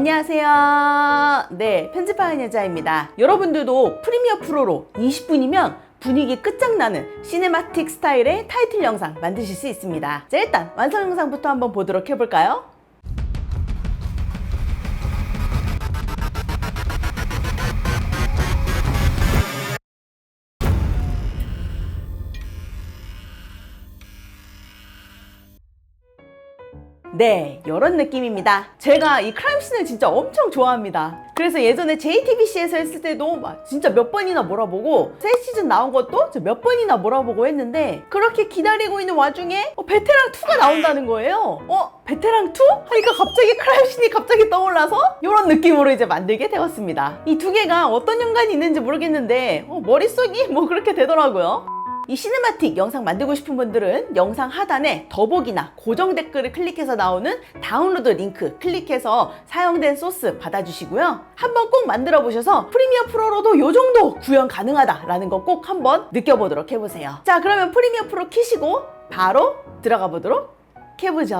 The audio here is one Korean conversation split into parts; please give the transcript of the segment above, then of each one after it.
안녕하세요. 네, 편집하는 여자입니다. 여러분들도 프리미어 프로로 20분이면 분위기 끝장나는 시네마틱 스타일의 타이틀 영상 만드실 수 있습니다. 자, 일단 완성 영상부터 한번 보도록 해볼까요? 네, 이런 느낌입니다. 제가 이 크라임씬을 진짜 엄청 좋아합니다. 그래서 예전에 JTBC에서 했을 때도 막 진짜 몇 번이나 몰아보고 새 시즌 나온 것도 몇 번이나 몰아보고 했는데, 그렇게 기다리고 있는 와중에 베테랑 2가 나온다는 거예요. 베테랑 2? 하니까 갑자기 크라임씬이 갑자기 떠올라서 이런 느낌으로 이제 만들게 되었습니다. 이 두 개가 어떤 연관이 있는지 모르겠는데 머릿속이 뭐 그렇게 되더라고요. 이 시네마틱 영상 만들고 싶은 분들은 영상 하단에 더보기나 고정 댓글을 클릭해서 나오는 다운로드 링크 클릭해서 사용된 소스 받아주시고요. 한번 꼭 만들어 보셔서 프리미어 프로로도 이 정도 구현 가능하다라는 거 꼭 한번 느껴보도록 해보세요. 자, 그러면 프리미어 프로 키시고 바로 들어가 보도록 해보죠.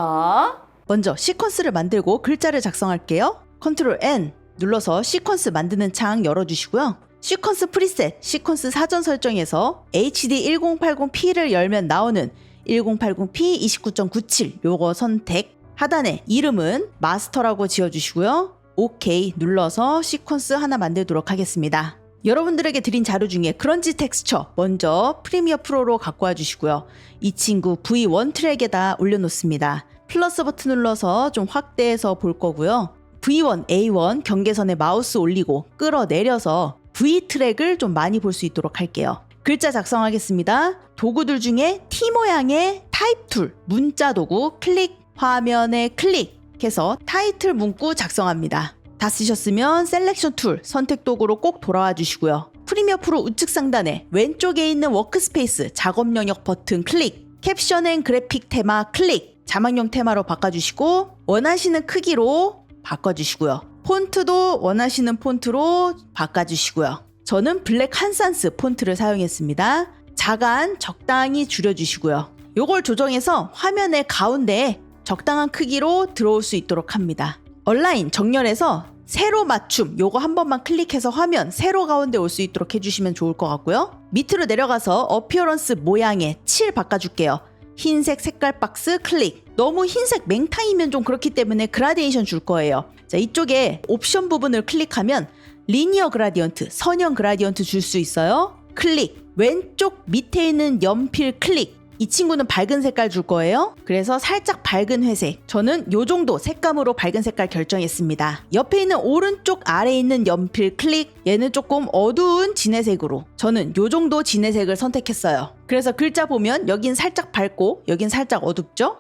먼저 시퀀스를 만들고 글자를 작성할게요. 컨트롤 N 눌러서 시퀀스 만드는 창 열어주시고요. 시퀀스 프리셋, 시퀀스 사전 설정에서 HD 1080p를 열면 나오는 1080p 29.97 요거 선택, 하단에 이름은 마스터라고 지어주시고요. OK 눌러서 시퀀스 하나 만들도록 하겠습니다. 여러분들에게 드린 자료 중에 그런지 텍스처 먼저 프리미어 프로로 갖고 와주시고요. 이 친구 V1 트랙에다 올려놓습니다. 플러스 버튼 눌러서 좀 확대해서 볼 거고요. V1, A1 경계선에 마우스 올리고 끌어내려서 V 트랙을 좀 많이 볼 수 있도록 할게요. 글자 작성하겠습니다. 도구들 중에 T 모양의 타입 툴, 문자 도구 클릭, 화면에 클릭해서 타이틀 문구 작성합니다. 다 쓰셨으면 셀렉션 툴 선택 도구로 꼭 돌아와 주시고요. 프리미어 프로 우측 상단에 왼쪽에 있는 워크스페이스 작업 영역 버튼 클릭, 캡션 앤 그래픽 테마 클릭, 자막용 테마로 바꿔주시고 원하시는 크기로 바꿔주시고요. 폰트도 원하시는 폰트로 바꿔주시고요. 저는 블랙 한산스 폰트를 사용했습니다. 자간 적당히 줄여주시고요. 요걸 조정해서 화면의 가운데에 적당한 크기로 들어올 수 있도록 합니다. 얼라인 정렬해서 세로 맞춤 요거 한 번만 클릭해서 화면 세로 가운데 올 수 있도록 해주시면 좋을 것 같고요. 밑으로 내려가서 어피어런스 모양의 칠 바꿔줄게요. 흰색 색깔 박스 클릭. 너무 흰색 맹탕이면 좀 그렇기 때문에 그라데이션 줄 거예요. 자, 이쪽에 옵션 부분을 클릭하면 리니어 그라디언트, 선형 그라디언트 줄 수 있어요. 클릭. 왼쪽 밑에 있는 연필 클릭. 이 친구는 밝은 색깔 줄 거예요. 그래서 살짝 밝은 회색. 저는 요 정도 색감으로 밝은 색깔 결정했습니다. 옆에 있는 오른쪽 아래에 있는 연필 클릭. 얘는 조금 어두운 진회색으로. 저는 요 정도 진회색을 선택했어요. 그래서 글자 보면 여긴 살짝 밝고 여긴 살짝 어둡죠?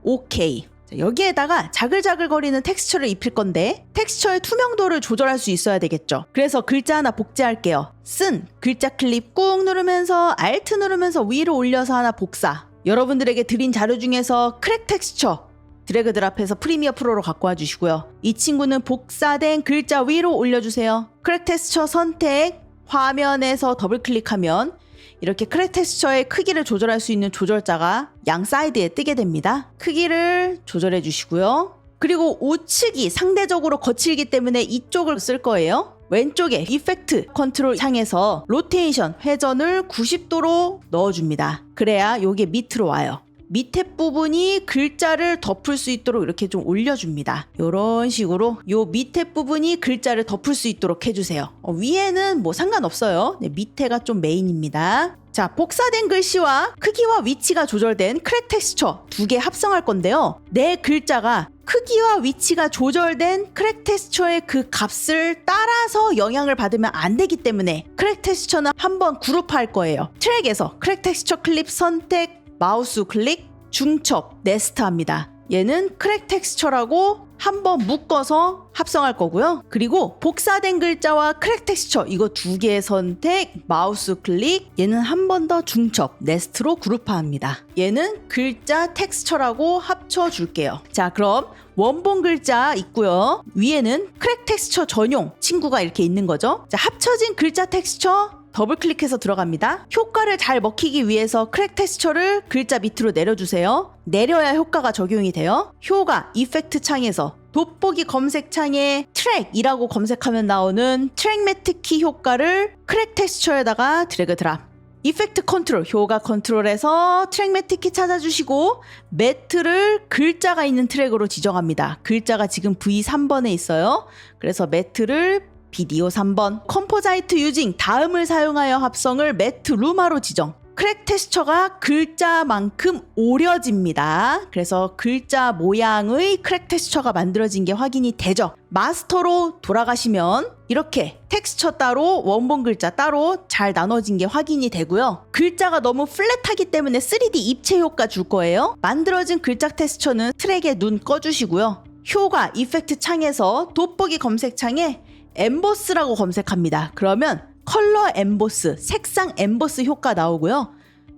오케이. 자, 여기에다가 자글자글거리는 텍스처를 입힐 건데 텍스처의 투명도를 조절할 수 있어야 되겠죠. 그래서 글자 하나 복제할게요. 쓴 글자 클립 꾹 누르면서 Alt 누르면서 위로 올려서 하나 복사. 여러분들에게 드린 자료 중에서 크랙 텍스처 드래그 드랍해서 프리미어 프로로 갖고 와주시고요. 이 친구는 복사된 글자 위로 올려주세요. 크랙 텍스처 선택, 화면에서 더블 클릭하면 이렇게 크랙 텍스처의 크기를 조절할 수 있는 조절자가 양 사이드에 뜨게 됩니다. 크기를 조절해 주시고요. 그리고 우측이 상대적으로 거칠기 때문에 이쪽을 쓸 거예요. 왼쪽에 이펙트 컨트롤 창에서 로테이션 회전을 90도로 넣어줍니다. 그래야 요게 밑으로 와요. 밑에 부분이 글자를 덮을 수 있도록 이렇게 좀 올려줍니다. 이런 식으로 요 밑에 부분이 글자를 덮을 수 있도록 해주세요. 위에는 뭐 상관없어요. 네, 밑에가 좀 메인입니다. 자, 복사된 글씨와 크기와 위치가 조절된 크랙 텍스처 두 개 합성할 건데요. 내 글자가 크기와 위치가 조절된 크랙 텍스처의 그 값을 따라서 영향을 받으면 안 되기 때문에 크랙 텍스처는 한번 그룹할 거예요. 트랙에서 크랙 텍스처 클립 선택, 마우스 클릭, 중첩, 네스트 합니다. 얘는 크랙 텍스처라고 한번 묶어서 합성할 거고요. 그리고 복사된 글자와 크랙 텍스처 이거 두 개 선택, 마우스 클릭, 얘는 한 번 더 중첩, 네스트로 그룹화합니다. 얘는 글자 텍스처라고 합쳐줄게요. 자, 그럼 원본 글자 있고요. 위에는 크랙 텍스처 전용 친구가 이렇게 있는 거죠. 자, 합쳐진 글자 텍스처 더블 클릭해서 들어갑니다. 효과를 잘 먹히기 위해서 크랙 텍스처를 글자 밑으로 내려주세요. 내려야 효과가 적용이 돼요. 효과 이펙트 창에서 돋보기 검색창에 트랙이라고 검색하면 나오는 트랙 매트 키 효과를 크랙 텍스처에다가 드래그 드랍. 이펙트 컨트롤, 효과 컨트롤에서 트랙 매트 키 찾아주시고 매트를 글자가 있는 트랙으로 지정합니다. 글자가 지금 V3번에 있어요. 그래서 매트를 비디오 3번. 컴포자이트 유징 다음을 사용하여 합성을 매트 루마로 지정. 크랙 텍스처가 글자만큼 오려집니다. 그래서 글자 모양의 크랙 텍스처가 만들어진 게 확인이 되죠. 마스터로 돌아가시면 이렇게 텍스처 따로 원본 글자 따로 잘 나눠진 게 확인이 되고요. 글자가 너무 플랫하기 때문에 3D 입체 효과 줄 거예요. 만들어진 글자 텍스처는 트랙에 눈 꺼주시고요. 효과 이펙트 창에서 돋보기 검색창에 엠보스라고 검색합니다. 그러면 컬러 엠보스, 색상 엠보스 효과 나오고요.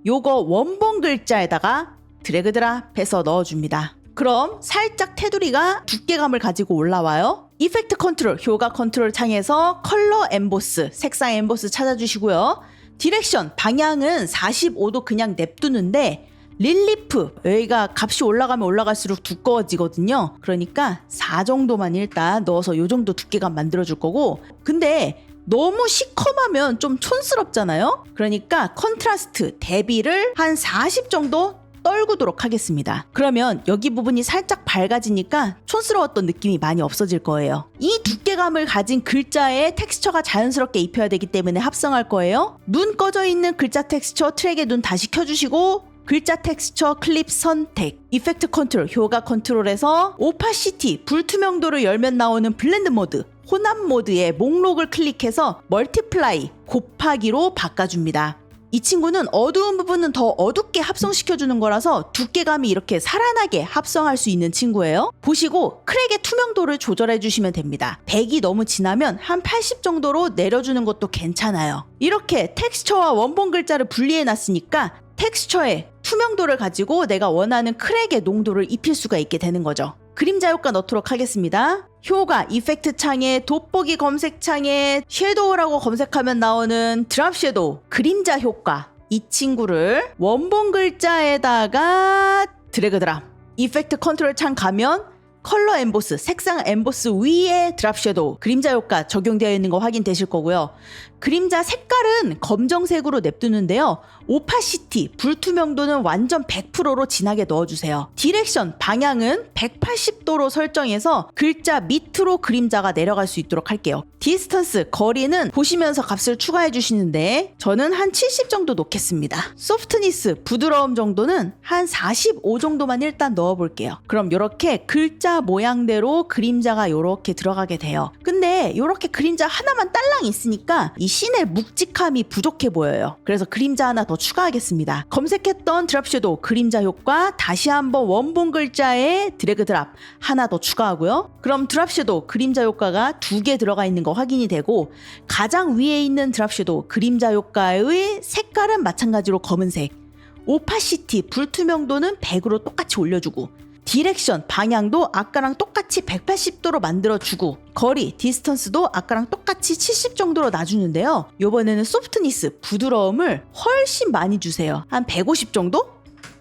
요거 원본 글자에다가 드래그 드랍해서 넣어줍니다. 그럼 살짝 테두리가 두께감을 가지고 올라와요. 이펙트 컨트롤, 효과 컨트롤 창에서 컬러 엠보스, 색상 엠보스 찾아주시고요. 디렉션, 방향은 45도 그냥 냅두는데 릴리프, 여기가 값이 올라가면 올라갈수록 두꺼워지거든요. 그러니까 4 정도만 일단 넣어서 요 정도 두께감 만들어줄 거고, 근데 너무 시커하면 좀 촌스럽잖아요. 그러니까 컨트라스트, 대비를 한 40 정도 떨구도록 하겠습니다. 그러면 여기 부분이 살짝 밝아지니까 촌스러웠던 느낌이 많이 없어질 거예요. 이 두께감을 가진 글자에 텍스처가 자연스럽게 입혀야 되기 때문에 합성할 거예요. 눈 꺼져 있는 글자 텍스처 트랙에 눈 다시 켜주시고 글자 텍스처 클립 선택, 이펙트 컨트롤, 효과 컨트롤에서 오파시티, 불투명도를 열면 나오는 블렌드 모드, 혼합 모드의 목록을 클릭해서 멀티플라이, 곱하기로 바꿔줍니다. 이 친구는 어두운 부분은 더 어둡게 합성시켜주는 거라서 두께감이 이렇게 살아나게 합성할 수 있는 친구예요. 보시고 크랙의 투명도를 조절해 주시면 됩니다. 100이 너무 진하면 한 80 정도로 내려주는 것도 괜찮아요. 이렇게 텍스처와 원본 글자를 분리해 놨으니까 텍스처의 투명도를 가지고 내가 원하는 크랙의 농도를 입힐 수가 있게 되는 거죠. 그림자 효과 넣도록 하겠습니다. 효과, 이펙트 창에 돋보기 검색창에 섀도우라고 검색하면 나오는 드랍 섀도우, 그림자 효과. 이 친구를 원본 글자에다가 드래그 드랍. 이펙트 컨트롤 창 가면 컬러 엠보스, 색상 엠보스 위에 드랍 섀도우, 그림자 효과 적용되어 있는 거 확인되실 거고요. 그림자 색깔은 검정색으로 냅두는데요. 오파시티, 불투명도는 완전 100%로 진하게 넣어주세요. 디렉션, 방향은 180도로 설정해서 글자 밑으로 그림자가 내려갈 수 있도록 할게요. 디스턴스, 거리는 보시면서 값을 추가해 주시는데 저는 한 70 정도 놓겠습니다. 소프트니스, 부드러움 정도는 한 45 정도만 일단 넣어볼게요. 그럼 이렇게 글자 모양대로 그림자가 이렇게 들어가게 돼요. 근데 이렇게 그림자 하나만 딸랑 있으니까 이 씬의 묵직함이 부족해 보여요. 그래서 그림자 하나 더 추가하겠습니다. 검색했던 드랍 섀도우 그림자 효과 다시 한번 원본 글자에 드래그 드랍 하나 더 추가하고요. 그럼 드랍 섀도우 그림자 효과가 2개 들어가 있는 거 확인이 되고 가장 위에 있는 드랍 섀도우 그림자 효과의 색깔은 마찬가지로 검은색, 오파시티 불투명도는 100으로 똑같이 올려주고 디렉션, 방향도 아까랑 똑같이 180도로 만들어주고 거리, 디스턴스도 아까랑 똑같이 70 정도로 놔주는데요. 이번에는 소프트니스, 부드러움을 훨씬 많이 주세요. 한 150 정도?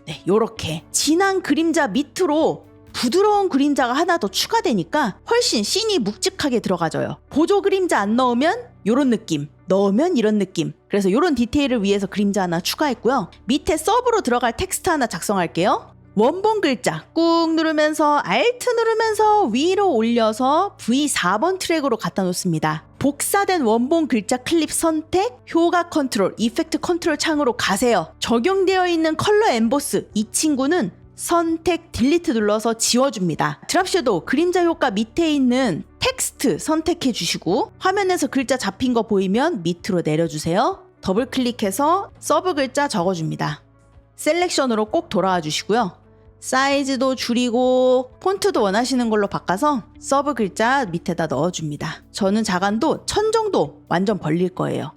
네, 요렇게 진한 그림자 밑으로 부드러운 그림자가 하나 더 추가되니까 훨씬 씬이 묵직하게 들어가져요. 보조 그림자 안 넣으면 요런 느낌, 넣으면 이런 느낌. 그래서 요런 디테일을 위해서 그림자 하나 추가했고요. 밑에 서브로 들어갈 텍스트 하나 작성할게요. 원본 글자 꾹 누르면서 Alt 누르면서 위로 올려서 V4번 트랙으로 갖다 놓습니다. 복사된 원본 글자 클립 선택, 효과 컨트롤, 이펙트 컨트롤 창으로 가세요. 적용되어 있는 컬러 엠보스, 이 친구는 선택 딜리트 눌러서 지워줍니다. 드랍 섀도우 그림자 효과 밑에 있는 텍스트 선택해 주시고 화면에서 글자 잡힌 거 보이면 밑으로 내려주세요. 더블 클릭해서 서브 글자 적어줍니다. 셀렉션으로 꼭 돌아와 주시고요. 사이즈도 줄이고 폰트도 원하시는 걸로 바꿔서 서브 글자 밑에다 넣어줍니다. 저는 자간도 1000 정도 완전 벌릴 거예요.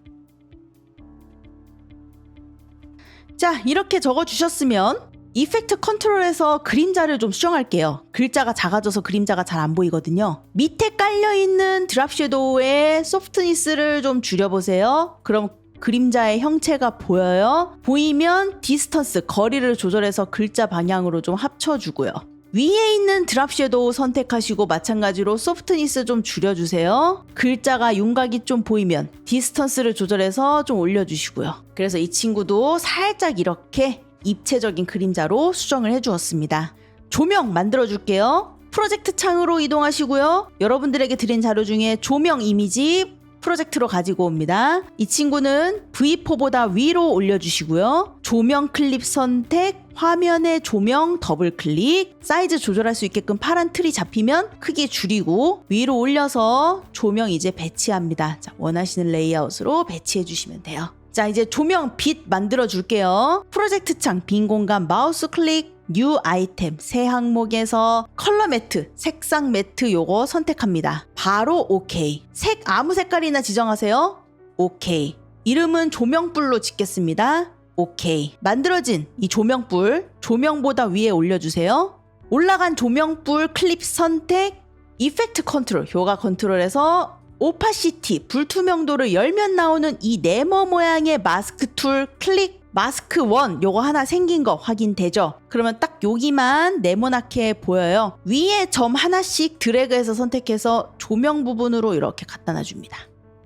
자, 이렇게 적어주셨으면 이펙트 컨트롤에서 그림자를 좀 수정할게요. 글자가 작아져서 그림자가 잘 안 보이거든요. 밑에 깔려있는 드랍 섀도우의 소프트니스를 좀 줄여보세요. 그럼 그림자의 형체가 보여요. 보이면 디스턴스, 거리를 조절해서 글자 방향으로 좀 합쳐주고요. 위에 있는 드랍 섀도우 선택하시고 마찬가지로 소프트니스 좀 줄여주세요. 글자가 윤곽이 좀 보이면 디스턴스를 조절해서 좀 올려주시고요. 그래서 이 친구도 살짝 이렇게 입체적인 그림자로 수정을 해주었습니다. 조명 만들어줄게요. 프로젝트 창으로 이동하시고요. 여러분들에게 드린 자료 중에 조명 이미지 프로젝트로 가지고 옵니다. 이 친구는 V4보다 위로 올려주시고요. 조명 클립 선택, 화면의 조명 더블 클릭, 사이즈 조절할 수 있게끔 파란 틀이 잡히면 크기 줄이고 위로 올려서 조명 이제 배치합니다. 자, 원하시는 레이아웃으로 배치해 주시면 돼요. 자, 이제 조명 빛 만들어 줄게요. 프로젝트 창 빈 공간 마우스 클릭, 뉴 아이템 새 항목에서 컬러 매트, 색상 매트 요거 선택합니다. 바로 오케이. 색 아무 색깔이나 지정하세요. 오케이. 이름은 조명불로 짓겠습니다. 오케이. 만들어진 이 조명불 조명보다 위에 올려주세요. 올라간 조명불 클립 선택, 이펙트 컨트롤 효과 컨트롤에서 오파시티 불투명도를 열면 나오는 이 네모 모양의 마스크 툴 클릭. 마스크 1 요거 하나 생긴 거 확인되죠? 그러면 딱 여기만 네모나게 보여요. 위에 점 하나씩 드래그해서 선택해서 조명 부분으로 이렇게 갖다 놔줍니다.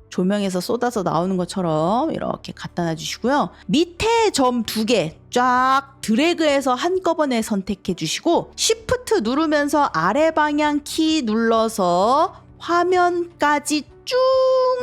조명에서 쏟아서 나오는 것처럼 이렇게 갖다 놔주시고요. 밑에 점 2개 쫙 드래그해서 한꺼번에 선택해 주시고 Shift 누르면서 아래 방향 키 눌러서 화면까지 쭉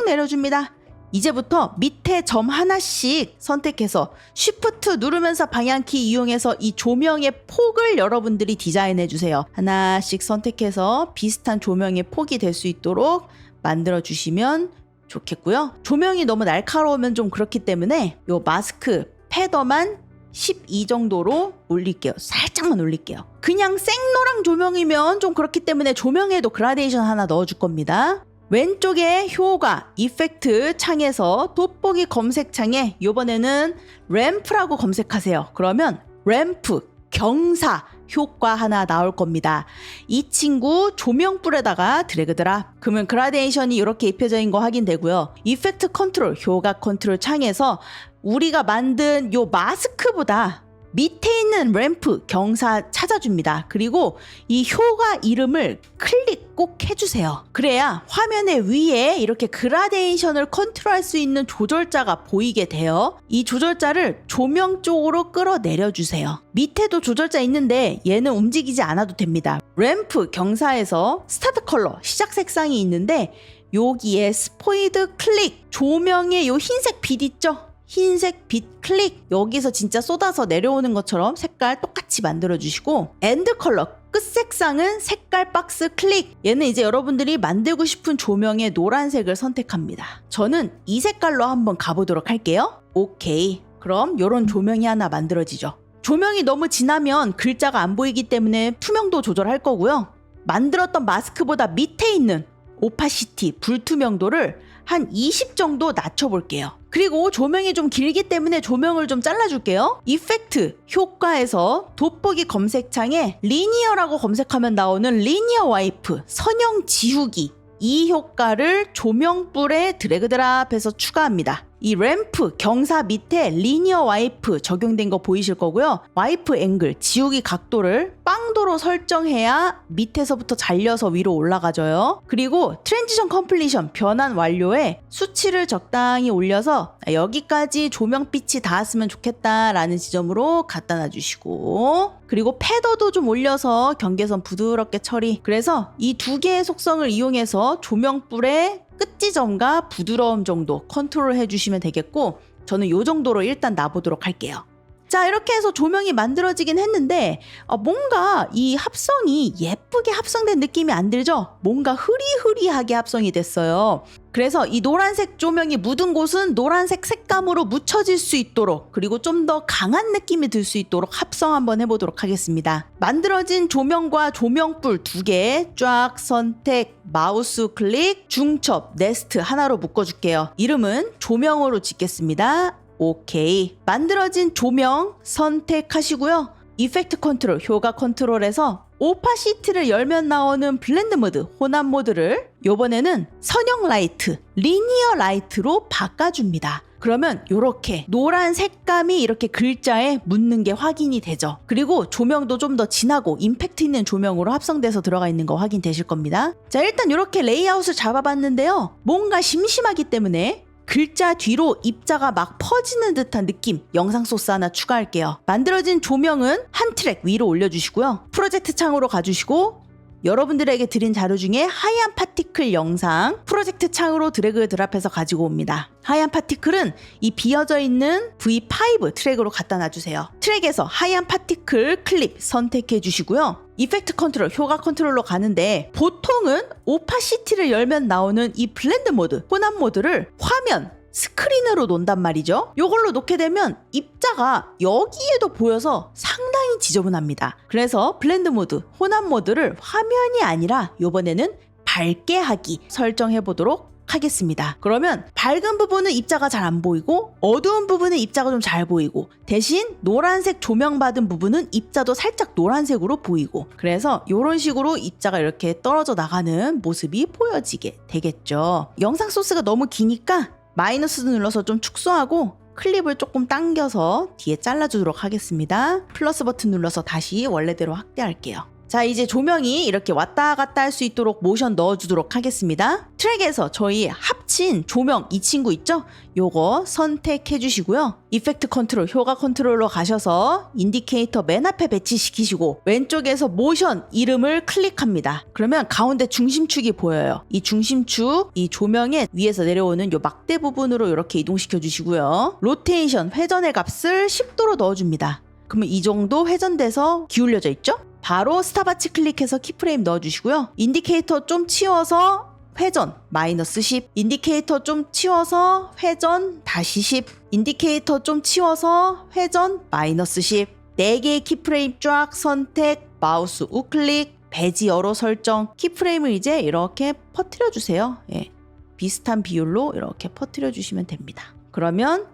내려줍니다. 이제부터 밑에 점 하나씩 선택해서 Shift 누르면서 방향키 이용해서 이 조명의 폭을 여러분들이 디자인해 주세요. 하나씩 선택해서 비슷한 조명의 폭이 될 수 있도록 만들어 주시면 좋겠고요. 조명이 너무 날카로우면 좀 그렇기 때문에 요 마스크 패더만 12 정도로 올릴게요. 살짝만 올릴게요. 그냥 생노랑 조명이면 좀 그렇기 때문에 조명에도 그라데이션 하나 넣어줄 겁니다. 왼쪽에 효과, 이펙트 창에서 돋보기 검색창에 이번에는 램프라고 검색하세요. 그러면 램프, 경사, 효과 하나 나올 겁니다. 이 친구 조명불에다가 드래그 드랍. 그러면 그라데이션이 이렇게 입혀져 있는 거 확인되고요. 이펙트 컨트롤, 효과 컨트롤 창에서 우리가 만든 요 마스크보다 밑에 있는 램프 경사 찾아줍니다. 그리고 이 효과 이름을 클릭 꼭 해주세요. 그래야 화면의 위에 이렇게 그라데이션을 컨트롤할 수 있는 조절자가 보이게 돼요. 이 조절자를 조명 쪽으로 끌어내려 주세요. 밑에도 조절자 있는데 얘는 움직이지 않아도 됩니다. 램프 경사에서 스타트 컬러 시작 색상이 있는데 여기에 스포이드 클릭, 조명의 요 흰색 빛 있죠? 흰색 빛 클릭, 여기서 진짜 쏟아서 내려오는 것처럼 색깔 똑같이 만들어 주시고, 엔드 컬러 끝 색상은 색깔 박스 클릭. 얘는 이제 여러분들이 만들고 싶은 조명의 노란색을 선택합니다. 저는 이 색깔로 한번 가보도록 할게요. 오케이. 그럼 이런 조명이 하나 만들어지죠. 조명이 너무 진하면 글자가 안 보이기 때문에 투명도 조절할 거고요. 만들었던 마스크보다 밑에 있는 오파시티, 불투명도를 한 20 정도 낮춰볼게요. 그리고 조명이 좀 길기 때문에 조명을 좀 잘라줄게요. 이펙트, 효과에서 돋보기 검색창에 리니어라고 검색하면 나오는 리니어 와이프, 선형 지우기, 이 효과를 조명불에 드래그 드랍해서 추가합니다. 이 램프 경사 밑에 리니어 와이프 적용된 거 보이실 거고요. 와이프 앵글, 지우기 각도를 빵도로 설정해야 밑에서부터 잘려서 위로 올라가져요. 그리고 트랜지션 컴플리션, 변환 완료에 수치를 적당히 올려서 여기까지 조명빛이 닿았으면 좋겠다라는 지점으로 갖다 놔주시고, 그리고 패더도 좀 올려서 경계선 부드럽게 처리. 그래서 이 두 개의 속성을 이용해서 조명불의 끝 지점과 부드러움 정도 컨트롤 해주시면 되겠고, 저는 이 정도로 일단 놔보도록 할게요. 자, 이렇게 해서 조명이 만들어지긴 했는데 뭔가 이 합성이 예쁘게 합성된 느낌이 안 들죠? 뭔가 흐리흐리하게 합성이 됐어요. 그래서 이 노란색 조명이 묻은 곳은 노란색 색감으로 묻혀질 수 있도록, 그리고 좀 더 강한 느낌이 들 수 있도록 합성 한번 해보도록 하겠습니다. 만들어진 조명과 조명불 두 개 쫙 선택, 마우스 클릭, 중첩, 네스트 하나로 묶어줄게요. 이름은 조명으로 짓겠습니다. 오케이. 만들어진 조명 선택하시고요. 이펙트 컨트롤, 효과 컨트롤에서 오파시티를 열면 나오는 블렌드 모드, 혼합 모드를 요번에는 선형 라이트, 리니어 라이트로 바꿔줍니다. 그러면 이렇게 노란 색감이 이렇게 글자에 묻는 게 확인이 되죠. 그리고 조명도 좀 더 진하고 임팩트 있는 조명으로 합성돼서 들어가 있는 거 확인되실 겁니다. 자, 일단 이렇게 레이아웃을 잡아봤는데요. 뭔가 심심하기 때문에 글자 뒤로 입자가 막 퍼지는 듯한 느낌 영상 소스 하나 추가할게요. 만들어진 조명은 한 트랙 위로 올려주시고요. 프로젝트 창으로 가주시고 여러분들에게 드린 자료 중에 하얀 파티클 영상 프로젝트 창으로 드래그 드랍해서 가지고 옵니다. 하얀 파티클은 이 비어져 있는 V5 트랙으로 갖다 놔주세요. 트랙에서 하얀 파티클 클립 선택해 주시고요. 이펙트 컨트롤, 효과 컨트롤로 가는데 보통은 오파시티를 열면 나오는 이 블렌드 모드, 혼합 모드를 화면, 스크린으로 놓는단 말이죠. 이걸로 놓게 되면 입자가 여기에도 보여서 상당히 지저분합니다. 그래서 블렌드 모드, 혼합 모드를 화면이 아니라 이번에는 밝게 하기 설정해 보도록 하겠습니다. 그러면 밝은 부분은 입자가 잘 안 보이고 어두운 부분은 입자가 좀 잘 보이고 대신 노란색 조명 받은 부분은 입자도 살짝 노란색으로 보이고 그래서 이런 식으로 입자가 이렇게 떨어져 나가는 모습이 보여지게 되겠죠. 영상 소스가 너무 기니까 마이너스 눌러서 좀 축소하고 클립을 조금 당겨서 뒤에 잘라주도록 하겠습니다. 플러스 버튼 눌러서 다시 원래대로 확대할게요. 자, 이제 조명이 이렇게 왔다 갔다 할 수 있도록 모션 넣어주도록 하겠습니다. 트랙에서 저희 합친 조명 이 친구 있죠? 요거 선택해 주시고요. 이펙트 컨트롤, 효과 컨트롤로 가셔서 인디케이터 맨 앞에 배치시키시고 왼쪽에서 모션 이름을 클릭합니다. 그러면 가운데 중심축이 보여요. 이 중심축, 이 조명의 위에서 내려오는 요 막대 부분으로 이렇게 이동시켜 주시고요. 로테이션, 회전의 값을 10도로 넣어줍니다. 그러면 이 정도 회전돼서 기울여져 있죠? 바로 스탑워치 클릭해서 키프레임 넣어주시고요. 인디케이터 좀 치워서 회전 마이너스 10, 인디케이터 좀 치워서 회전 다시 10, 인디케이터 좀 치워서 회전 마이너스 10. 4개의 키프레임 쫙 선택, 마우스 우클릭, 배지 여러 설정, 키프레임을 이제 이렇게 퍼뜨려 주세요. 예, 비슷한 비율로 이렇게 퍼뜨려 주시면 됩니다. 그러면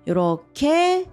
이렇게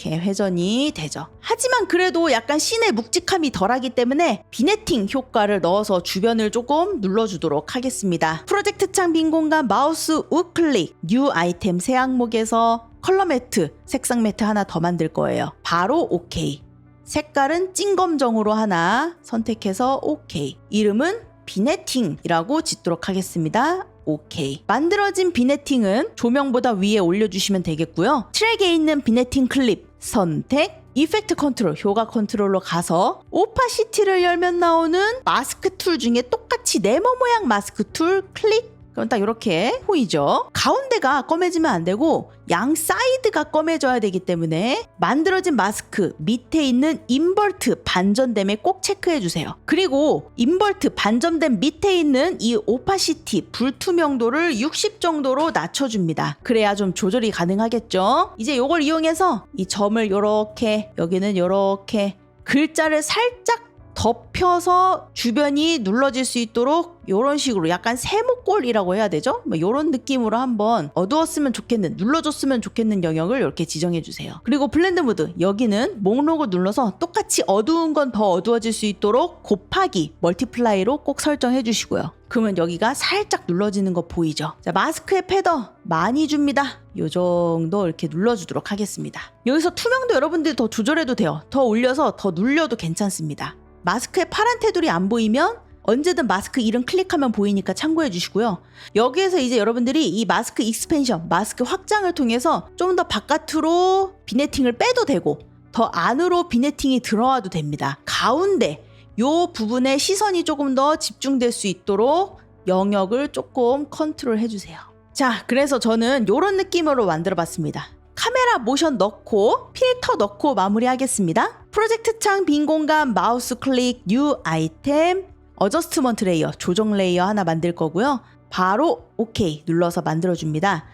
회전이 되죠. 하지만 그래도 약간 씬의 묵직함이 덜하기 때문에 비네팅 효과를 넣어서 주변을 조금 눌러주도록 하겠습니다. 프로젝트 창 빈 공간 마우스 우클릭, 뉴 아이템 새 항목에서 컬러 매트, 색상 매트 하나 더 만들 거예요. 바로 오케이. 색깔은 찐검정으로 하나 선택해서 오케이. 이름은 비네팅이라고 짓도록 하겠습니다. 오케이. 만들어진 비네팅은 조명보다 위에 올려주시면 되겠고요. 트랙에 있는 비네팅 클립 선택, 이펙트 컨트롤, 효과 컨트롤로 가서 오파시티를 열면 나오는 마스크 툴 중에 똑같이 네모 모양 마스크 툴 클릭. 그럼 딱 이렇게 보이죠? 가운데가 검해지면 안 되고 양 사이드가 검해져야 되기 때문에 만들어진 마스크 밑에 있는 인버트 반전됨에 꼭 체크해 주세요. 그리고 인버트 반전됨 밑에 있는 이 오파시티 불투명도를 60 정도로 낮춰줍니다. 그래야 좀 조절이 가능하겠죠? 이제 이걸 이용해서 이 점을 요렇게, 여기는 요렇게 글자를 살짝 덮여서 주변이 눌러질 수 있도록 이런 식으로 약간 세모꼴이라고 해야 되죠? 뭐 이런 느낌으로 한번 어두웠으면 좋겠는, 눌러줬으면 좋겠는 영역을 이렇게 지정해 주세요. 그리고 블렌드 모드, 여기는 목록을 눌러서 똑같이 어두운 건 더 어두워질 수 있도록 곱하기, 멀티플라이로 꼭 설정해 주시고요. 그러면 여기가 살짝 눌러지는 거 보이죠? 자, 마스크의 패더 많이 줍니다. 요 정도 이렇게 눌러주도록 하겠습니다. 여기서 투명도 여러분들이 더 조절해도 돼요. 더 올려서 더 눌려도 괜찮습니다. 마스크의 파란 테두리 안 보이면 언제든 마스크 이름 클릭하면 보이니까 참고해 주시고요. 여기에서 이제 여러분들이 이 마스크 익스펜션, 마스크 확장을 통해서 좀 더 바깥으로 비네팅을 빼도 되고 더 안으로 비네팅이 들어와도 됩니다. 가운데 요 부분에 시선이 조금 더 집중될 수 있도록 영역을 조금 컨트롤 해주세요. 자, 그래서 저는 요런 느낌으로 만들어 봤습니다. 카메라 모션 넣고 필터 넣고 마무리하겠습니다. 프로젝트 창 빈 공간 마우스 클릭, 뉴 아이템, 어저스트먼트 레이어, 조정 레이어 하나 만들 거고요. 바로 오케이 눌러서 만들어줍니다.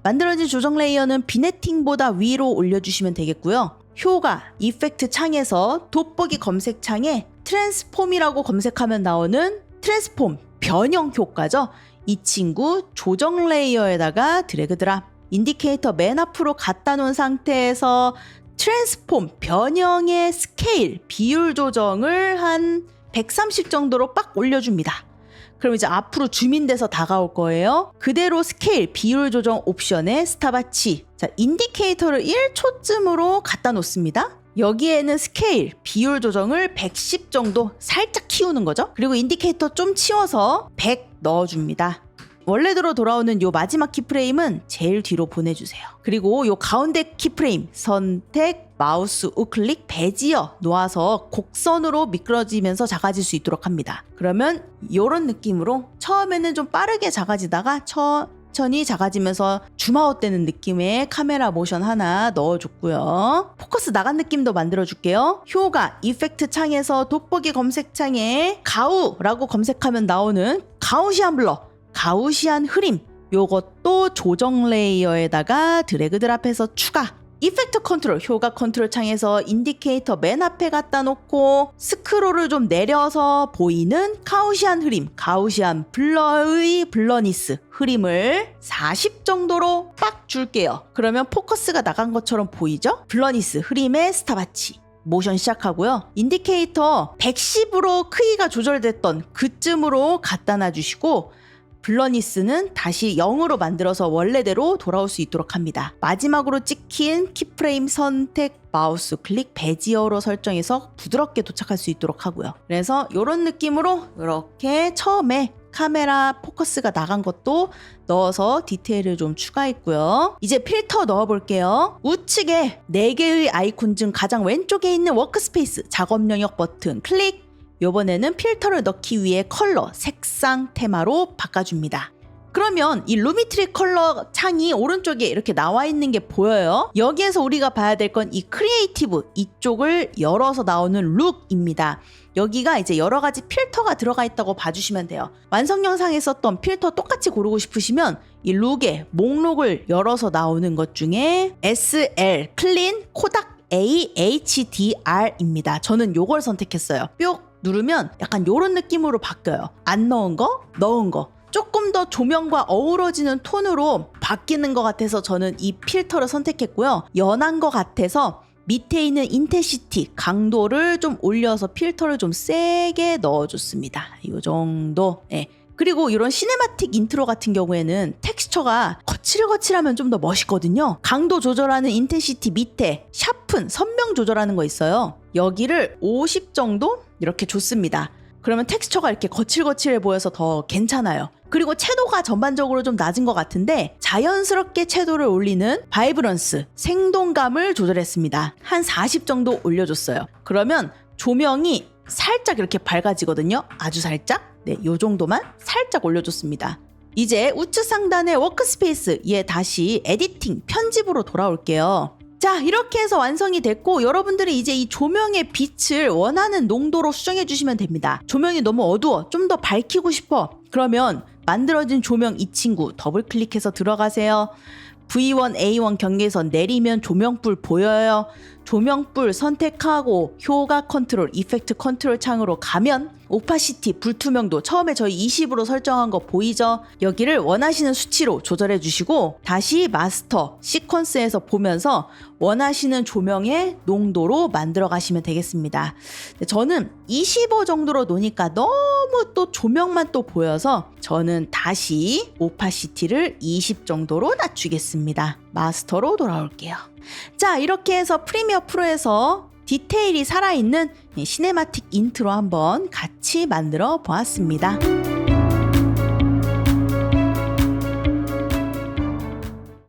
만들어진 조정 레이어는 비네팅보다 위로 올려주시면 되겠고요. 효과, 이펙트 창에서 돋보기 검색창에 트랜스폼이라고 검색하면 나오는 트랜스폼, 변형 효과죠. 이 친구 조정 레이어에다가 드래그 드랍, 인디케이터 맨 앞으로 갖다 놓은 상태에서 트랜스폼, 변형의 스케일, 비율 조정을 한 130 정도로 빡 올려줍니다. 그럼 이제 앞으로 줌인돼서 다가올 거예요. 그대로 스케일, 비율 조정 옵션에 스탑워치. 자, 인디케이터를 1초쯤으로 갖다 놓습니다. 여기에는 스케일, 비율 조정을 110 정도 살짝 키우는 거죠. 그리고 인디케이터 좀 치워서 100 넣어줍니다. 원래대로 돌아오는 요 마지막 키프레임은 제일 뒤로 보내주세요. 그리고 요 가운데 키프레임 선택, 마우스 우클릭, 배지어 놓아서 곡선으로 미끄러지면서 작아질 수 있도록 합니다. 그러면 요런 느낌으로 처음에는 좀 빠르게 작아지다가 천천히 작아지면서 줌아웃 되는 느낌의 카메라 모션 하나 넣어줬고요. 포커스 나간 느낌도 만들어줄게요. 효과, 이펙트 창에서 돋보기 검색창에 가우라고 검색하면 나오는 가우시안 블러, 가우시안 흐림, 요것도 조정 레이어에다가 드래그 드랍해서 추가. 이펙트 컨트롤, 효과 컨트롤 창에서 인디케이터 맨 앞에 갖다 놓고 스크롤을 좀 내려서 보이는 가우시안 흐림, 가우시안 블러의 블러니스 흐림을 40 정도로 빡 줄게요. 그러면 포커스가 나간 것처럼 보이죠? 블러니스 흐림의 스탑워치. 모션 시작하고요. 인디케이터 110으로 크기가 조절됐던 그쯤으로 갖다 놔주시고 블러니스는 다시 0으로 만들어서 원래대로 돌아올 수 있도록 합니다. 마지막으로 찍힌 키프레임 선택, 마우스 클릭, 배지어로 설정해서 부드럽게 도착할 수 있도록 하고요. 그래서 이런 느낌으로 이렇게 처음에 카메라 포커스가 나간 것도 넣어서 디테일을 좀 추가했고요. 이제 필터 넣어볼게요. 우측에 4개의 아이콘 중 가장 왼쪽에 있는 워크스페이스 작업 영역 버튼 클릭. 이번에는 필터를 넣기 위해 컬러, 색상 테마로 바꿔줍니다. 그러면 이 루미트리 컬러 창이 오른쪽에 이렇게 나와 있는 게 보여요. 여기에서 우리가 봐야 될 건 이 크리에이티브, 이쪽을 열어서 나오는 룩입니다. 여기가 이제 여러 가지 필터가 들어가 있다고 봐주시면 돼요. 완성 영상에 썼던 필터 똑같이 고르고 싶으시면 이 룩의 목록을 열어서 나오는 것 중에 SL, 클린, 코닥 AHDR입니다. 저는 요걸 선택했어요. 뿅 누르면 약간 요런 느낌으로 바뀌어요. 안 넣은 거, 넣은 거. 조금 더 조명과 어우러지는 톤으로 바뀌는 것 같아서 저는 이 필터를 선택했고요. 연한 것 같아서 밑에 있는 인텐시티, 강도를 좀 올려서 필터를 좀 세게 넣어줬습니다. 이 정도. 네. 그리고 이런 시네마틱 인트로 같은 경우에는 텍스처가 거칠거칠하면 좀 더 멋있거든요. 강도 조절하는 인텐시티 밑에 샤픈, 선명 조절하는 거 있어요. 여기를 50 정도 이렇게 줬습니다. 그러면 텍스처가 이렇게 거칠거칠해 보여서 더 괜찮아요. 그리고 채도가 전반적으로 좀 낮은 것 같은데 자연스럽게 채도를 올리는 바이브런스, 생동감을 조절했습니다. 한 40 정도 올려줬어요. 그러면 조명이 살짝 이렇게 밝아지거든요. 아주 살짝. 네, 요 정도만 살짝 올려줬습니다. 이제 우측 상단의 워크스페이스에 다시 에디팅, 편집으로 돌아올게요. 자, 이렇게 해서 완성이 됐고 여러분들이 이제 이 조명의 빛을 원하는 농도로 수정해 주시면 됩니다. 조명이 너무 어두워, 좀 더 밝히고 싶어. 그러면 만들어진 조명 이 친구 더블 클릭해서 들어가세요. V1, A1 경계선 내리면 조명불 보여요. 조명불 선택하고 효과 컨트롤, 이펙트 컨트롤 창으로 가면 오파시티, 불투명도 처음에 저희 20으로 설정한 거 보이죠? 여기를 원하시는 수치로 조절해 주시고 다시 마스터, 시퀀스에서 보면서 원하시는 조명의 농도로 만들어 가시면 되겠습니다. 저는 25 정도로 놓으니까 너무 또 조명만 또 보여서 저는 다시 오파시티를 20 정도로 낮추겠습니다. 마스터로 돌아올게요. 자, 이렇게 해서 프리미어 프로에서 디테일이 살아있는 시네마틱 인트로 한번 같이 만들어 보았습니다.